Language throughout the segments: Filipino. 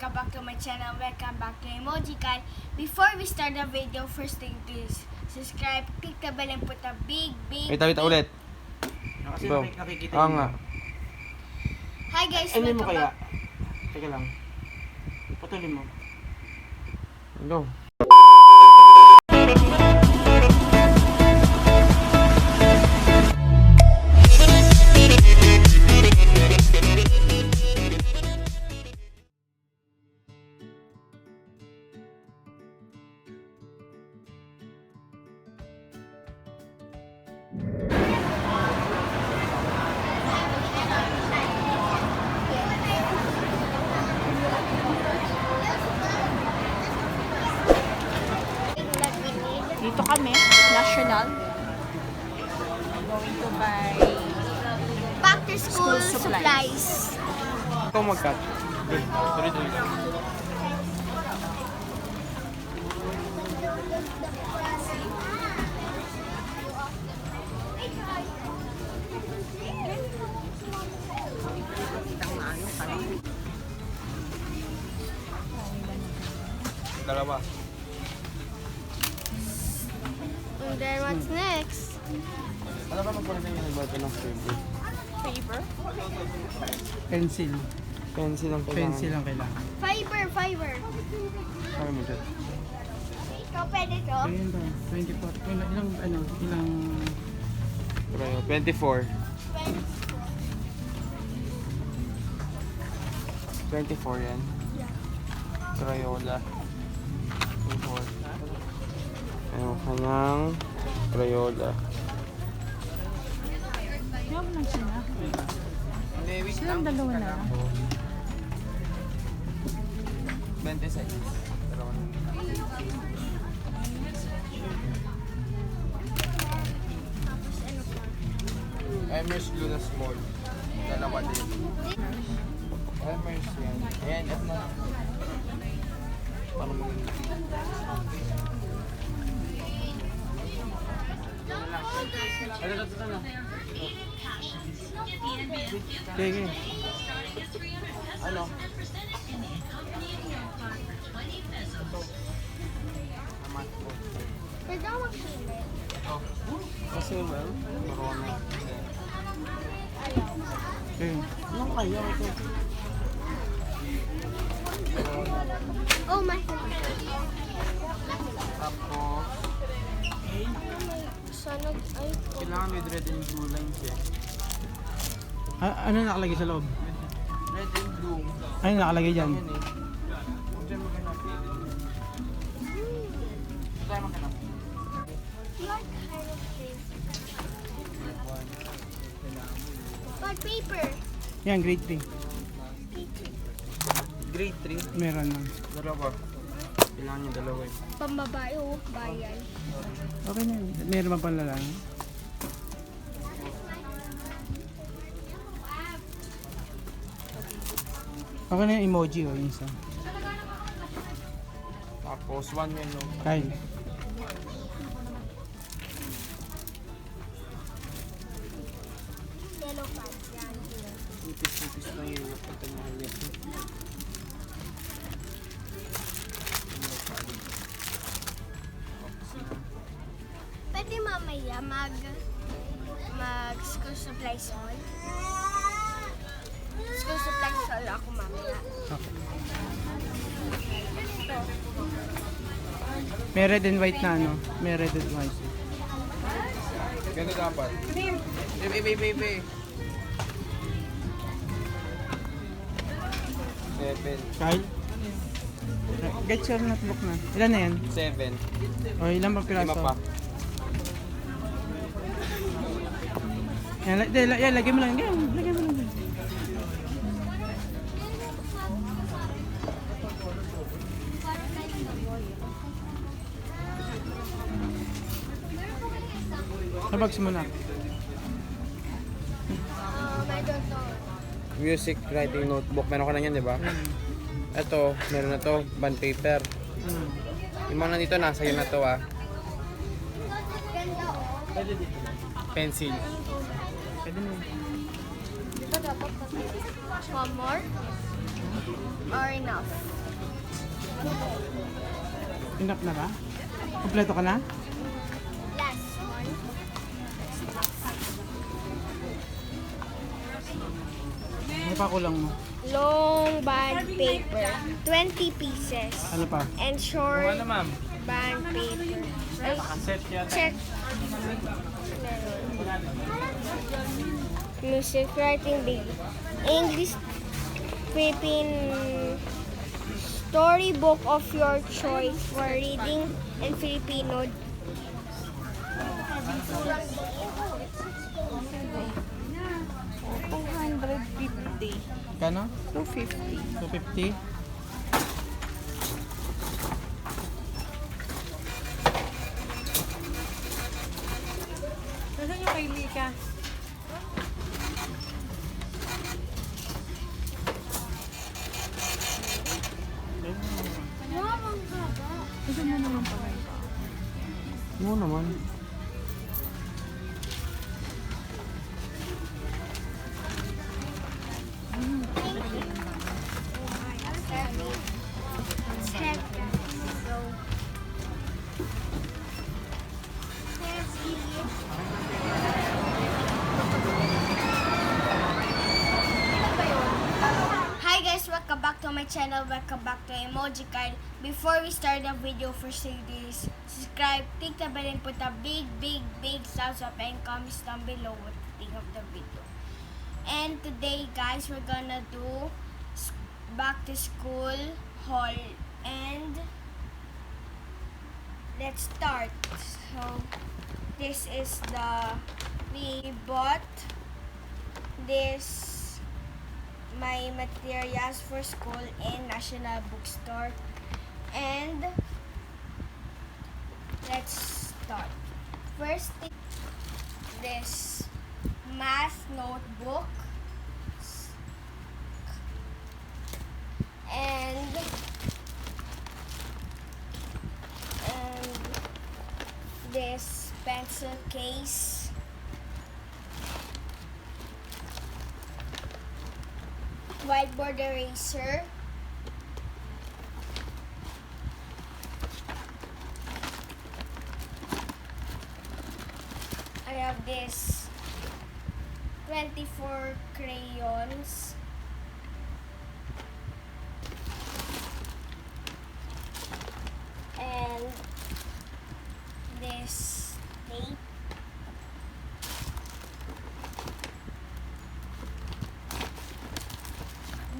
welcome back to my channel. Welcome back to Emo-Kyle's. Before we start the video, first thing please subscribe, click the bell and put a big Wait ulit. Kasi Go. nakikita Oo nga. Hi guys, Ano mo welcome kaya? back. Teka lang. Putulin mo. Go. Dito kami, National. Going to buy Back to school, School supplies. Ikaw mag-cut. Tuloy-tuloy lang. Dalawa. And then what's next? Ano ba magpapalagay yung nag-button ng paper? paper. Pencil. Pencil ang kailangan. Pencil ang kailangan. Fiber. Sabi mo dyan. Ikaw pwede to? Ayun ba? 24. Ilang... Pero 24. 24 yan. Crayola. 24. Ayun, kanyang Crayola. Kaya mo lang sila. Silang dalawa na lang. 20 seconds. Pero Emers glue na small. Dalawa din. Emers yan. Ayan, F na. Paano mo yun? Sige. Ano? Pwede ako magpili. Kasi well, marami. Okay. Anong kaya ito? Oh my. Tapos, Sana, ay po. kailangan with red and blue lines eh. Ano nakalagay sa loob? Red and blue. Ano nakalagay dyan? Yan eh. Huwag dyan maghanap. Huwag tayo maghanap. What kind of thing? But paper. Yan, grade 3. Grade 3. Meron na. Dalawa. Kailangan yung dalawa eh. Pambabae o bayan. Okay na yun. Meron pa pala lang. Okay na yung emoji o yung isa. Tapos, one yellow. Kyle. Yellow pad. Yan. Ipis lang yung pagka mahali. Pwede mamaya mag school supplies all. School supplies all ako mamaya. Okay. May red and white na ano? May red and white. Ganito dapat. Baby. 7. Kyle? Get your notebook na. Ilan na yan? 7. O ilan pa piraso? 5 pa. Yan, lagay mo lang. Yan, lagay mo lang. Sabags mo na. I don't know. Music writing notebook. Meron ka na yan, di ba? Ito, meron na to. Bond paper. Yung mga nandito, nasa yun na to ah. Ganda oh. Pencil. Pwede na. Di ba dapat one more? or enough? Enough na ba? Kompleto ka na? Last one. Ano pa kulang mo? Long band paper, 20 pieces. Ano pa? And short ma'am? band paper. Ay, Set yata. check. Music writing big. English Philippine storybook of your choice for reading in Filipino. $250. Kano? $250. $250? Nasaan yung kay Lika? Gusto mo naman pala ito. Oo naman. Check. So, hi guys, welcome back to my channel. Welcome back to Emo-Kyle'S. Before we start the video, first thing is subscribe, click the bell, and put a big thumbs up and comments down below what you think of the video. And today guys, we're gonna do back to school haul, and let's start. So this is we bought this my materials for school in National Bookstore, and let's start. First, this math notebook, and this pencil case, whiteboard eraser, I have this 24 crayons, and this tape,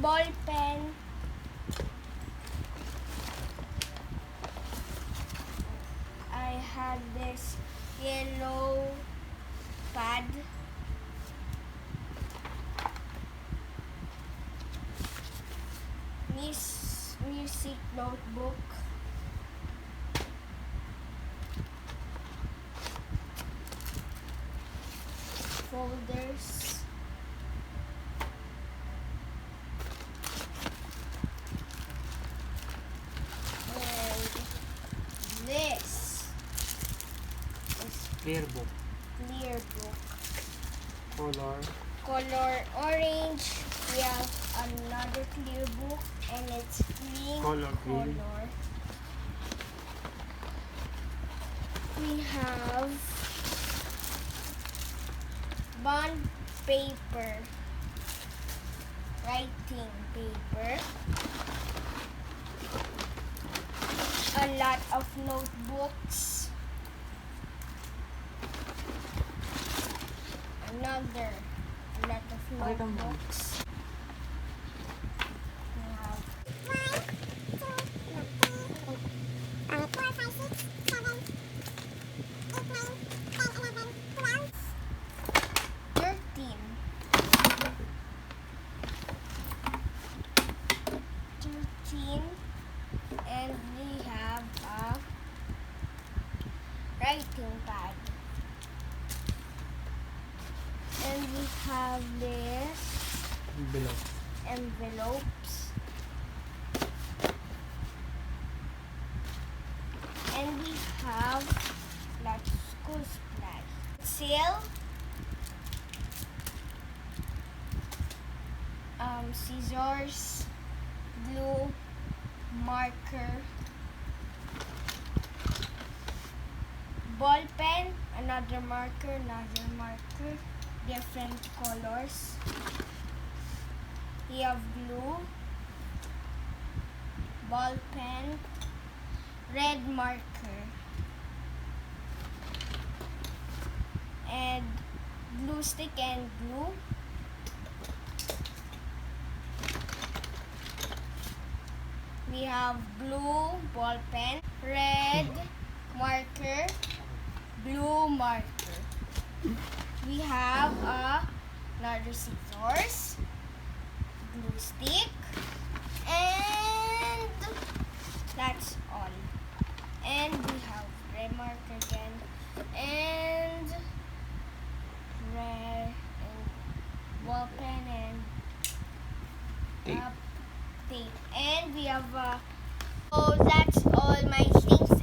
ball pen, I had this yellow pad, music notebook, folders, and this is Clear book. clear book. Color. Color orange. We have another clear book, and it's green Color green. color. We have bond paper, writing paper, a lot of notebooks, another a lot of Pakita mo. notebooks. We have 13. 13, and we have a writing pad, and we have this Below. envelopes, and we have lots of school supplies, seal, scissors, glue, marker, ball pen, another marker, different colors. We have glue, ball pen, red marker, and glue stick and glue. We have blue ball pen, red marker, blue marker. We have another scissors, glue stick, and that's all. And we have red marker again, and red and ball pen and Tape. tape. And we have so that's all my things,